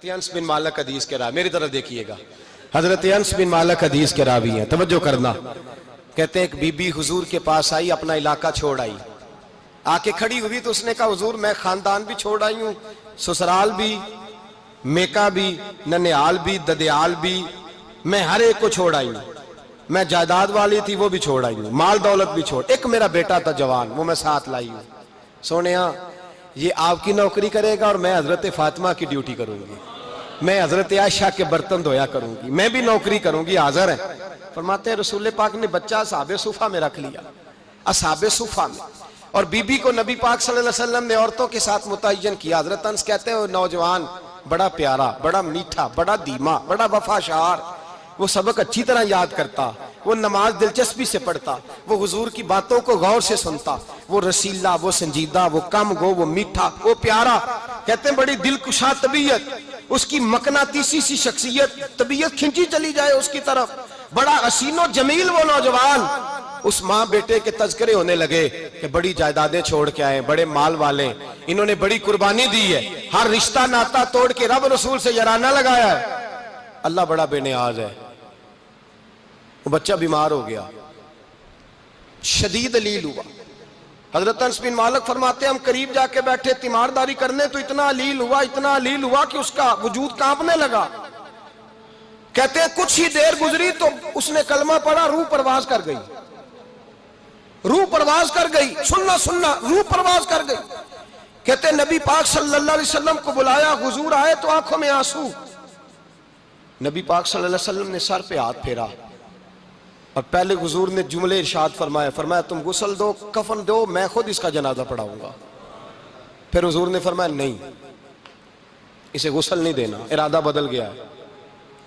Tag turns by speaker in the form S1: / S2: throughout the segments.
S1: حضرت انس بن مالک حدیث کے راوی، میری طرف دیکھیے گا، حضرت انس بن مالک حدیث کے راوی ہیں، توجہ کرنا۔ کہتے ہیں ایک بی بی حضور کے پاس آئی، اپنا علاقہ چھوڑ آئی، آ کے کھڑی ہوئی تو اس نے کہا حضور میں خاندان بھی چھوڑ آئی ہوں، سسرال بھی، میکا بھی، ننیال بھی، ددیال بھی، میں ہر ایک کو چھوڑ آئی ہوں، میں جائیداد والی تھی وہ بھی چھوڑ آئی ہوں، مال دولت بھی چھوڑ، ایک میرا بیٹا تھا جوان وہ میں ساتھ لائی ہوں۔ سونیا یہ آپ کی نوکری کرے گا اور میں حضرت فاطمہ کی ڈیوٹی کروں گی، میں حضرت عائشہ کے برتن دھویا کروں گی، میں بھی نوکری کروں گی، حاضر ہے۔ فرماتے ہیں رسول پاک نے بچہ اصحاب صفہ میں رکھ لیا، اصحاب صفہ میں، اور بی بی کو نبی پاک صلی اللہ علیہ وسلم نے عورتوں کے ساتھ متعین کیا۔ حضرت انس کہتے ہیں وہ نوجوان بڑا پیارا، بڑا میٹھا، بڑا دھیما، بڑا وفاشار، وہ سبق اچھی طرح یاد کرتا، وہ نماز دلچسپی سے پڑھتا، وہ حضور کی باتوں کو غور سے سنتا، وہ رسیلا، وہ سنجیدہ، وہ کم گو، وہ میٹھا، وہ پیارا۔ کہتے ہیں بڑی دلکشا طبیعت، اس کی مقناطیسی سی شخصیت، طبیعت کھنچی چلی جائے اس کی طرف، بڑا حسین و جمیل وہ نوجوان۔ اس ماں بیٹے کے تذکرے ہونے لگے کہ بڑی جائیدادیں چھوڑ کے آئے، بڑے مال والے، انہوں نے بڑی قربانی دی ہے، ہر رشتہ ناتا توڑ کے رب رسول سے یارانہ لگایا ہے، اللہ بڑا بے نیاز ہے۔ وہ بچہ بیمار ہو گیا، شدید علیل ہوا۔ حضرت انس بن مالک فرماتے ہیں ہم قریب جا کے بیٹھے تیمارداری کرنے تو اتنا علیل ہوا کہ اس کا وجود کانپنے لگا۔ کہتے ہیں کچھ ہی دیر گزری تو اس نے کلمہ پڑھا، روح پرواز کر گئی، روح پرواز کر گئی، سننا روح پرواز کر گئی۔ کہتے ہیں نبی پاک صلی اللہ علیہ وسلم کو بلایا، حضور آئے تو آنکھوں میں آنسو۔ نبی پاک صلی اللہ علیہ وسلم نے سر پہ ہاتھ پھیرا اور پہلے حضور نے جملے ارشاد فرمایا تم غسل دو، کفن دو، میں خود اس کا جنازہ پڑھاؤں گا۔ پھر حضور نے فرمایا نہیں، اسے غسل نہیں دینا، ارادہ بدل گیا ہے،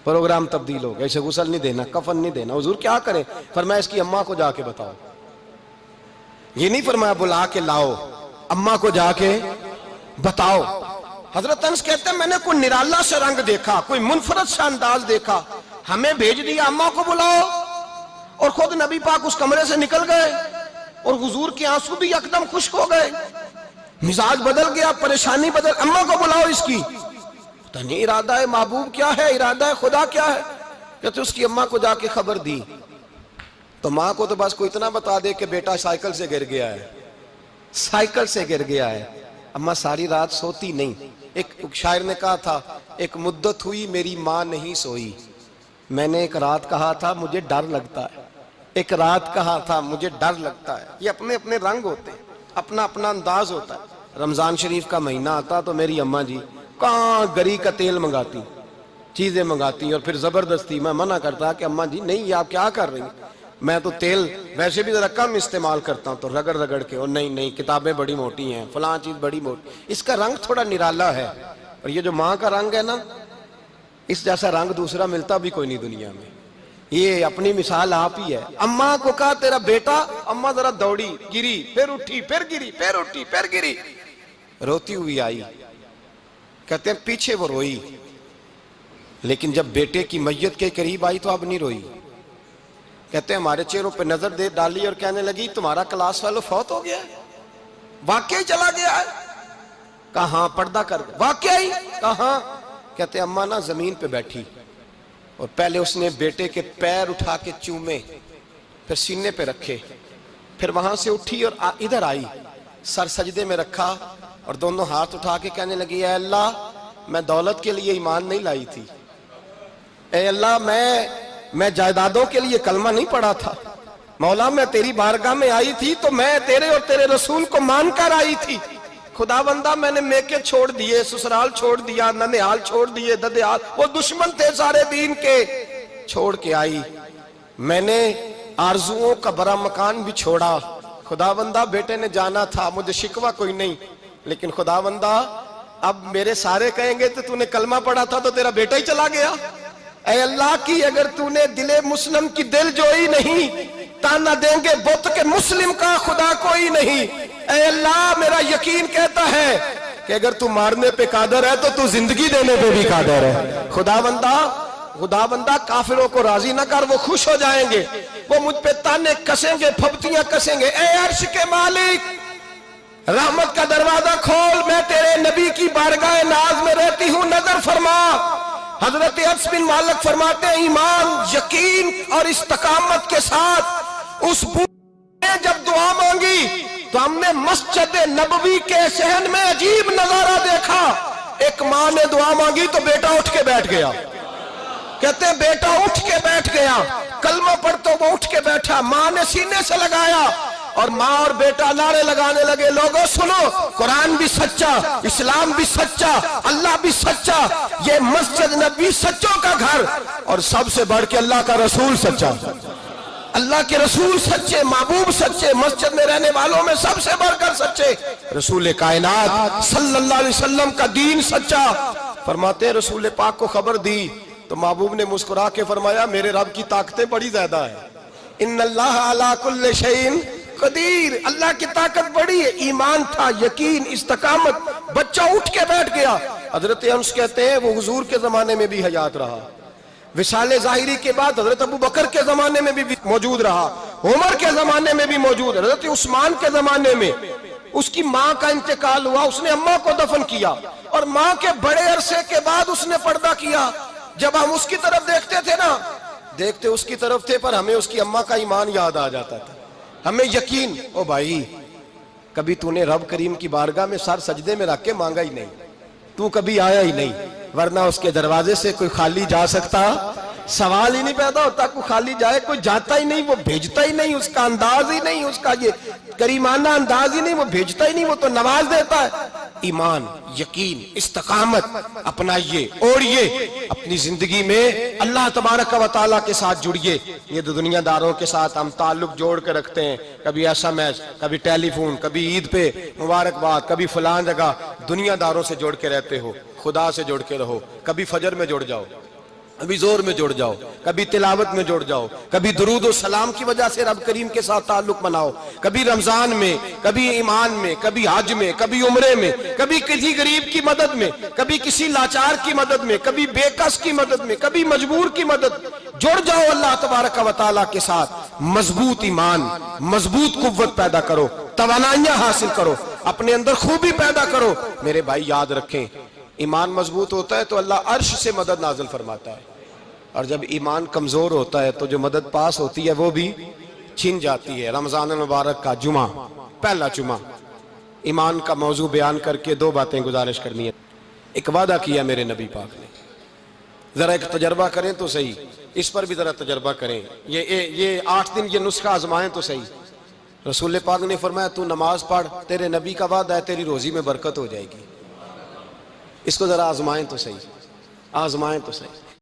S1: پروگرام تبدیل ہو گیا، اسے غسل نہیں دینا، کفن نہیں دینا۔ حضور کیا کریں؟ فرمایا اس کی اماں کو جا کے بتاؤ۔ یہ نہیں فرمایا بلا کے لاؤ، اماں کو جا کے بتاؤ۔ حضرت انس کہتے ہیں میں نے کوئی نرالا سے رنگ دیکھا، کوئی منفرد سا انداز دیکھا، ہمیں بھیج دیا اماں کو بلاؤ، اور خود نبی پاک اس کمرے سے نکل گئے اور حضور کے آنسو بھی یکدم خشک ہو گئے، مزاج بدل گیا، پریشانی بدل، اماں کو بلاؤ اس کی۔ پتہ نہیں ارادہ ہے محبوب کیا ہے، ارادہ ہے خدا کیا ہے۔ کہتے اس کی اماں کو جا کے خبر دی تو ماں کو تو بس کوئی اتنا بتا دے کہ بیٹا سائیکل سے گر گیا ہے، سائیکل سے گر گیا ہے۔ اماں ساری رات سوتی نہیں۔ ایک شاعر نے کہا تھا ایک مدت ہوئی میری ماں نہیں سوئی، میں نے ایک رات کہا تھا مجھے ڈر لگتا ہے، ایک رات کہا تھا مجھے ڈر لگتا ہے۔ یہ اپنے اپنے رنگ ہوتے ہیں، اپنا اپنا انداز ہوتا ہے۔ رمضان شریف کا مہینہ آتا تو میری اماں جی کہاں گری کا تیل منگاتی، چیزیں منگاتی، اور پھر زبردستی میں منع کرتا کہ اماں جی نہیں یہ آپ کیا کر رہی ہیں، میں تو تیل ویسے بھی ذرا کم استعمال کرتا ہوں، تو رگڑ رگڑ کے، اور نہیں کتابیں بڑی موٹی ہیں، فلاں چیز بڑی موٹی، اس کا رنگ تھوڑا نرالا ہے۔ اور یہ جو ماں کا رنگ ہے نا، اس جیسا رنگ دوسرا ملتا بھی کوئی نہیں دنیا میں۔ یہ اپنی مثال آپ ہی ہے۔ اماں کو کہا تیرا بیٹا، اماں ذرا دوڑی، گری، پھر اٹھی، پھر گری، پھر اٹھی، پھر گری، روتی ہوئی آئی۔ کہتے ہیں پیچھے وہ روئی، لیکن جب بیٹے کی میت کے قریب آئی تو اب نہیں روئی۔ کہتے ہیں ہمارے چہروں پہ نظر دے ڈالی اور کہنے لگی تمہارا کلاس فیلو فوت ہو گیا ہے، واقعی چلا گیا ہے؟ کہاں پردہ کر گیا، واقعی؟ کہاں؟ کہتے ہیں اماں نا زمین پہ بیٹھی اور پہلے اس نے بیٹے کے پیر اٹھا کے چومے، پھر سینے پہ رکھے، پھر وہاں سے اٹھی اور ادھر آئی، سر سجدے میں رکھا اور دونوں ہاتھ اٹھا کے کہنے لگی اے اللہ میں دولت کے لیے ایمان نہیں لائی تھی، اے اللہ میں جائیدادوں کے لیے کلمہ نہیں پڑھا تھا، مولا میں تیری بارگاہ میں آئی تھی تو میں تیرے اور تیرے رسول کو مان کر آئی تھی، خدا بندہ میں نے میکے چھوڑ دیے، سسرال چھوڑ دیا، ننیال چھوڑ دیے، ددیال، وہ دشمن تھے سارے دین کے، چھوڑ کے آئی، میں نے آرزوؤں کا بڑا مکان بھی چھوڑا، خدا بندہ بیٹے نے جانا تھا، مجھے شکوہ کوئی نہیں، لیکن خدا بندہ اب میرے سارے کہیں گے تو نے کلمہ پڑھا تھا تو تیرا بیٹا ہی چلا گیا، اے اللہ کی اگر تو نے دل مسلم کی دل جوئی نہیں، تانا دیں گے بت کے مسلم کا خدا کوئی نہیں، اے اللہ میرا یقین کہتا ہے کہ اگر تو مارنے پہ قادر ہے تو تو زندگی دینے پہ بھی قادر ہے، خدا بندہ کافروں کو راضی نہ کر، وہ خوش ہو جائیں گے، وہ مجھ پہ تانے کسیں گے، پھپتیاں کسیں گے، اے عرش کے مالک رحمت کا دروازہ کھول، میں تیرے نبی کی بارگاہ ناز میں رہتی ہوں، نظر فرما۔ حضرت انس بن مالک فرماتے ہیں ایمان، یقین اور استقامت کے ساتھ اس بوڑھے نے جب دعا مانگی تو ہم نے مسجد نبوی کے صحن میں عجیب نظارہ دیکھا۔ ایک ماں نے دعا مانگی تو بیٹا اٹھ کے بیٹھ گیا، کہتے ہیں بیٹا اٹھ کے بیٹھ گیا، کلمہ پڑھ تو وہ اٹھ کے بیٹھا، ماں نے سینے سے لگایا اور ماں اور بیٹا نعرے لگانے لگے، لوگوں سنو، قرآن بھی سچا، اسلام بھی سچا، اللہ بھی سچا، یہ مسجد نبی سچوں کا گھر، اور سب سے بڑھ کے اللہ کا رسول سچا، اللہ کے رسول سچے، محبوب سچے، مسجد میں رہنے والوں میں سب سے بڑھ کر سچے، رسول کائنات صلی اللہ علیہ وسلم کا دین سچا۔ فرماتے ہیں رسول پاک کو خبر دی تو محبوب نے مسکرا کے فرمایا میرے رب کی طاقتیں بڑی زیادہ ہیں، ان اللہ علی کل شیء قدیر، اللہ کی طاقت بڑی ہے۔ ایمان تھا، یقین، استقامت، بچہ اٹھ کے بیٹھ گیا۔ حضرت انس کہتے ہیں وہ حضور کے زمانے میں بھی حیات رہا، وصال ظاہری کے بعد حضرت ابو بکر کے زمانے میں بھی موجود رہا، عمر کے زمانے میں بھی موجود، حضرت عثمان کے زمانے میں اس کی ماں کا انتقال ہوا، اس نے اماں کو دفن کیا اور ماں کے بڑے عرصے کے بعد اس نے پردہ کیا۔ جب ہم اس کی طرف دیکھتے تھے نا، دیکھتے اس کی طرف تھے پر ہمیں اس کی اماں کا ایمان یاد آ جاتا تھا، ہمیں یقین، او بھائی کبھی تو نے رب کریم کی بارگاہ میں سر سجدے میں رکھ کے مانگا ہی نہیں، تو کبھی آیا ہی نہیں، ورنہ اس کے دروازے سے کوئی خالی جا سکتا، سوال ہی نہیں پیدا ہوتا کوئی خالی جائے، کوئی جاتا ہی نہیں، وہ بھیجتا ہی نہیں، اس کا انداز ہی نہیں، اس کا یہ کریمانہ انداز ہی نہیں، وہ بھیجتا ہی نہیں، وہ تو نواز دیتا ہے۔ ایمان، یقین، استقامت اپنائیے، اوڑھیے، اپنی زندگی میں اللہ تبارک و تعالیٰ کے ساتھ جڑیے۔ یہ دنیا داروں کے ساتھ ہم تعلق جوڑ کے رکھتے ہیں، کبھی ایس ایم ایس، کبھی ٹیلی فون، کبھی عید پہ مبارکباد، کبھی فلان جگہ، دنیا داروں سے جوڑ کے رہتے ہو، خدا سے جوڑ کے رہو، کبھی فجر میں جڑ جاؤ، کبھی زور میں جڑ جاؤ، کبھی تلاوت میں جڑ جاؤ، کبھی درود و سلام کی وجہ سے رب کریم کے ساتھ تعلق بناؤ، کبھی رمضان میں، کبھی ایمان میں، کبھی حج میں، کبھی عمرے میں، کبھی کسی غریب کی مدد میں، کبھی کسی لاچار کی مدد میں، کبھی بے کس کی مدد میں، کبھی مجبور کی مدد۔ جڑ جاؤ اللہ تبارک و تعالیٰ کے ساتھ، مضبوط ایمان، مضبوط قوت پیدا کرو، توانائیاں حاصل کرو، اپنے اندر خوبی پیدا کرو۔ میرے بھائی یاد رکھیں، ایمان مضبوط ہوتا ہے تو اللہ عرش سے مدد نازل فرماتا ہے، اور جب ایمان کمزور ہوتا ہے تو جو مدد پاس ہوتی ہے وہ بھی چھن جاتی ہے۔ رمضان المبارک کا جمعہ، پہلا جمعہ، ایمان کا موضوع بیان کر کے دو باتیں گزارش کرنی ہے۔ ایک وعدہ کیا میرے نبی پاک نے، ذرا ایک تجربہ کریں تو صحیح، اس پر بھی ذرا تجربہ کریں، یہ 8 دن یہ نسخہ آزمائیں تو صحیح۔ رسول پاک نے فرمایا تو نماز پڑھ، تیرے نبی کا وعدہ ہے تیری روزی میں برکت ہو جائے گی، اس کو ذرا آزمائیں تو صحیح، آزمائیں تو صحیح۔